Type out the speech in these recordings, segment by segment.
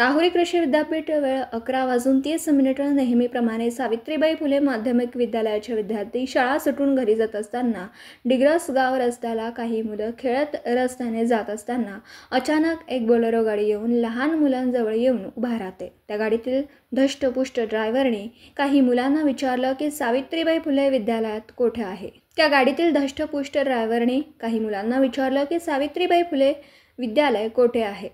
राहुरी कृषी विद्यापीठ वेळ 11:30 नेहमीप्रमाणे सावित्रीबाई फुले माध्यमिक विद्यालयाचे विद्यार्थी शाळा सुटून घरी जात असताना डिग्रस गाव रस्त्याला काही मुलं खेळत रस्त्याने जात असताना अचानक एक बोलेरो गाडी येऊन लहान मुलांजवळ येऊन उभा राहते। त्या गाडीतील धष्टपुष्ट ड्रायव्हरने काही मुलांना विचारलं की सावित्रीबाई फुले विद्यालयात कोठे आहे। त्या गाडीतील धष्टपुष्ट ड्रायव्हरने काही मुलांना विचारलं की सावित्रीबाई फुले विद्यालय कोठे आहे।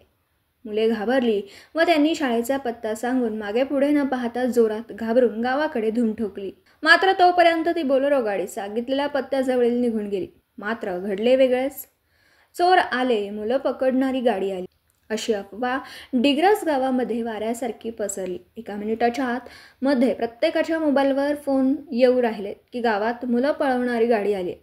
मुले घाबरली व त्यांनी शाळेचा पत्ता सांगून मागे पुढे न पाहता जोरात घाबरून गावाकडे धूम ठोकली। मात्र तोपर्यंत ती बोलेरो गाडी सांगितलेल्या पत्त्याजवळ निघून गेली। मात्र घडले वेगळेच। चोर आले, मुलं पकडणारी गाडी आली, अशी अफवा डिग्रस गावामध्ये वाऱ्यासारखी पसरली। एका मिनिटाच्या आत मध्ये प्रत्येकाच्या मोबाईलवर फोन येऊ राहिले की गावात मुलं पळवणारी गाडी आली,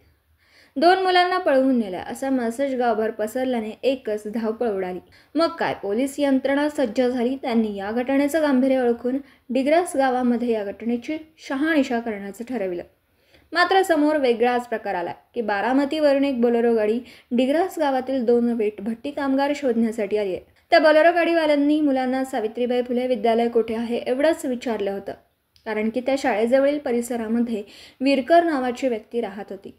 2 मुलांना पळवून नेल्या असा मेसेज गावभर पसरल्याने एकच धावपळ उडाली। मग काय, पोलीस यंत्रणा सज्ज झाली। त्यांनी या घटनेचं गांभीर्य ओळखून डिग्रस गावामध्ये या घटनेची शहानिशा करण्याचं ठरविलं। मात्र समोर वेगळाच प्रकार आला की बारामतीवरून एक बोलेरो गाडी डिग्रस गावातील 2 वीटभट्टी कामगार शोधण्यासाठी आली आहे। त्या बोलेरो गाडीवाल्यांनी मुलांना सावित्रीबाई फुले विद्यालय कोठे आहे एवढंच विचारलं होतं, कारण की त्या शाळेजवळील परिसरामध्ये विरकर नावाची व्यक्ती राहत होती।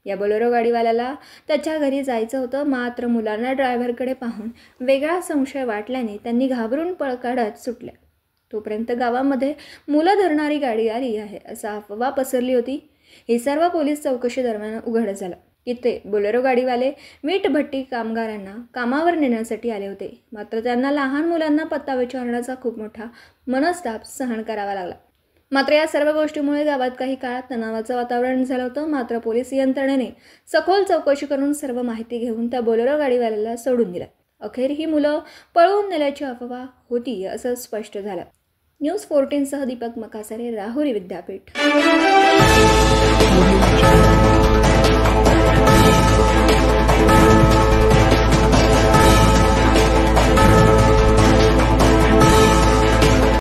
या बोलेरो गाडीवाल्याला त्याच्या घरी जायचं होतं। मात्र मुलांना ड्रायव्हरकडे पाहून वेगळा संशय वाटल्याने त्यांनी घाबरून पळ काढत सुटल्या। तोपर्यंत गावामध्ये मुलं धरणारी गाडी आली आहे असा अफवा पसरली होती। हे सर्व पोलीस चौकशी दरम्यान उघड झालं की ते बोलेरो गाडीवाले वीटभट्टी कामगारांना कामावर नेण्यासाठी आले होते। मात्र त्यांना लहान मुलांना पत्ता विचारण्याचा खूप मोठा मनस्ताप सहन करावा लागला। मात्र या सर्व गोष्टीमुळे गावात काही काळ तणावाचं वातावरण झालं होतं। मात्र पोलीस यंत्रणेने सखोल चौकशी करून सर्व माहिती घेऊन त्या बोलेरो गाडीवाल्याला सोडून दिलं। अखेर ही मुलं पळवून नेल्याची अफवा होती असं स्पष्ट झालं। न्यूज 14 सह दीपक मकासरे, राहुरी विद्यापीठ।